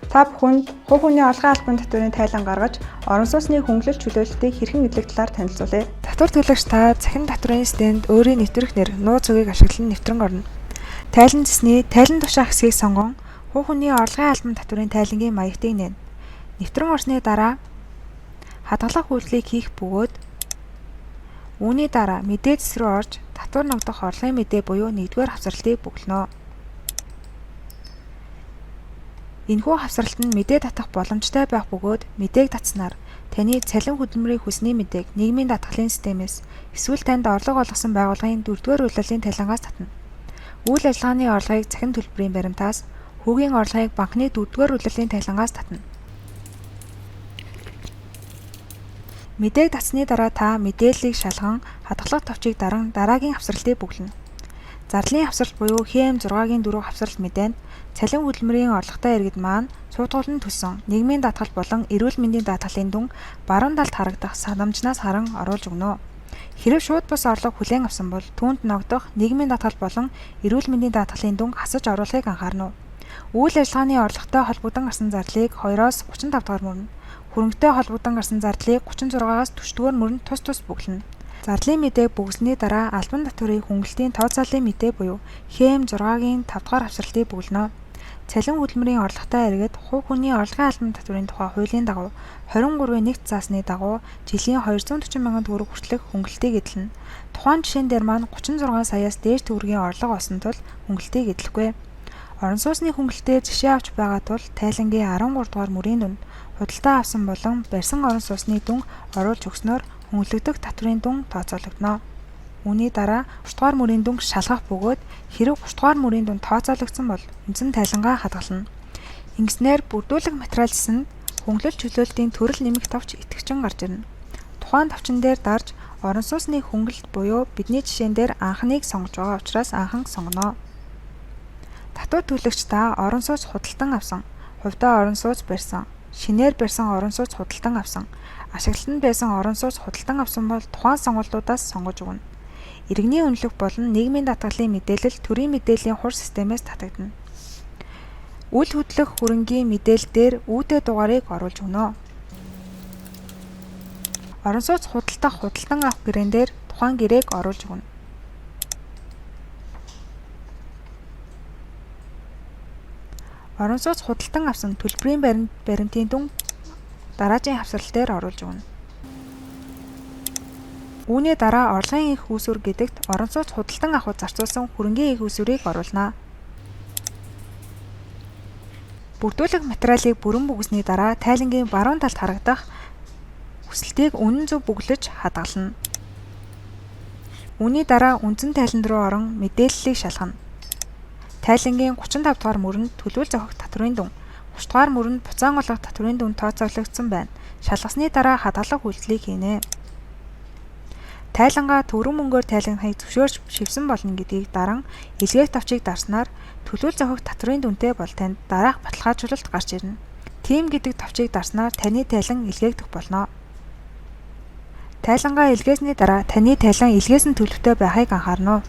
Та бүхэнд хувь хүний олгын албан татврын тайлан гаргаж, орон сууцны хөнгөлөлт чөлөөлөлтийг хэрхэн эдлэх талаар танилцуулъя. Татвар төлөгч та цахим татврын системд өөрийн нэвтрэх нэр, нууц үгийг ашиглан нэвтрэн орно. Тайлан цэсний тайлан тушаах хэсгийг сонгон хувь хүний орлогын албан татврын тайлангийн маягтыг нээн. Нэвтрэн орсны дараа хадгалах үйлдэлийг хийх бөгөөд үүний дараа мэдээ зэс рүү орж татвар ногдох орлогын мэдээ буюу 1-р хавцралтыг бөглөнө. Энэхүү хавцралт нь мэдээ татах боломжтой байх бөгөөд мэдээг татснаар таны цалин хөдөлмөрийн хүсний мэдээг нийгмийн даатгалын системээс эсвэл танд орлого олгосон байгууллагын 4-р улирлын тайлангаас татна. Үйл ажиллагааны орлогыг цахим төлбөрийн баримтаас, хүүгийн орлогыг банкны 4-р улирлын тайлангаас татна. Мэдээг татсны дараа та мэдээллийг шалган хадгалах товчийг даран дараагийн хавцралтыг бөглөнө. Зарлын хавцралт буюу ХМ6-гийн 4 хавцралт мэдээнд цалин хөдөлмөрийн орлоготой иргэд маань суудгуулн төссөн нийгмийн даатгал болон эрүүл мэндийн даатгалын дүн баруун талд харагдах санамжнаас харан оруулж өгнө. Хэрэв шууд бус орлого хүлээн авсан бол түүнд ногдох нийгмийн даатгал болон эрүүл мэндийн даатгалын дүн хасаж оруулахыг анхаарна. Үйл ажиллагааны орлоготой холбогдсон гарсан зарлыг 2-оос 35 дахь мөрнө. Хөрөнгөтэй холбогдсон гарсан зарлыг 36-аас 40-р мөрөнд тус бөглөнө. Зарлын мэдээг бөглсөний дараа албан татврын хөнгөлөлтийн тооцооллын мэдээ буюу ХМ6-гийн 5 дахь хавцралтыг бөглөнө. Цалин хөдөлмөрийн орлоготой иргэд хувь хүний орлогын албан татврын тухай хуулийн дагуу 23-ийн 1-т заасны дагуу жилийн 240 мянган төгрөг хүртэлх хөнгөлөлтийг эдлэнэ. Тухайн жишээн дээр маань 36 саяас дээш төгрөгийн орлого олсон тул хөнгөлөлтийг эдлэхгүй. Орон сууцны хөнгөлөлтөөр жишээ авч байгаа тул тайлангийн 13 дугаар мөрийн дүнд худалдаа авсан болон барьсан орон сууцны дүн оруулж өгснөөр хөнгөлөгдөх татврын дүн тооцоологдно. Үүний дараа 30 дугаар мөрийн дүнг шалгах бөгөөд хэрэв 30 дугаар мөрийн дүн тооцоологдсон бол үндсэн тайлангаа хадгална. Ингэснээр бүрдүүлэх материал зэсэнд хөнгөлөлт чөлөөлтийн төрөл нэмэх товч итгэвчин гарч ирнэ. Тухайн товчон дээр дарж орон сууцны хөнгөлөлт буюу бидний жишээн дээр анхныг сонгож байгаа учраас анхан сонгоно. Татвар төлөгч та орон сууц худалдан авсан, хувьдаа орон сууц барьсан, шинээр барьсан орон сууц худалдан авсан, ашиглалтанд байсан орон сууц худалдан авсан бол тухайн сонгуульдуудаас сонгож өгнө. Иргэний үнэлэх болон нийгмийн даатгалын мэдээлэл төрийн мэдээллийн хур системээс татагдана. Үл хөдлөх хөрөнгийн мэдээлэл дээр үүдээ дугаарыг оруулж өгнө. Орон сууц худалдах худалдан авах гэрээн дээр тухайн гэрээг оруулж өгнө. Орон сууц худалдан авсан төлбөрийн баримтын дүн дараагийн хавцралт дээр оруулж өгнө. Үүний дараа орлогын их үүсвэр гэдэгт орон сууц худалдан авахд зарцуулсан хөрөнгийн их үүсвэрийг оруулна. Бүрдүүлэх материалыг бүрэн бүгэсний дараа тайлангийн баруун талд харагдах хүсэлтийг үнэн зөв бүглэж хадгална. Үүний дараа үндсэн тайланд руу орон мэдээллийг шалгана. Тайлангийн 35 дугаар мөрөнд төлөвлөлт зохих татврын дүн, 30 дугаар мөрөнд буцаан олгох татврын дүн тооцоологдсон байна. Шалгасны дараа хадгалах үйлдэлийг хийнэ. Тайлангаа төгрөг мөнгөөр тайлгнахыг зөвшөөрч шивсэн болно гэдгийг даран илгээх товчийг дарснаар төлөвлөлт зохих татврын дүнтэй бол танд дараах баталгаажуулалт гарч ирнэ. Тийм гэдэг товчийг дарснаар таны тайлан илгээгдэх болно. Тайлангаа илгээсний дараа таны тайлан илгээсэн төлөвтэй байхыг анхаарна уу?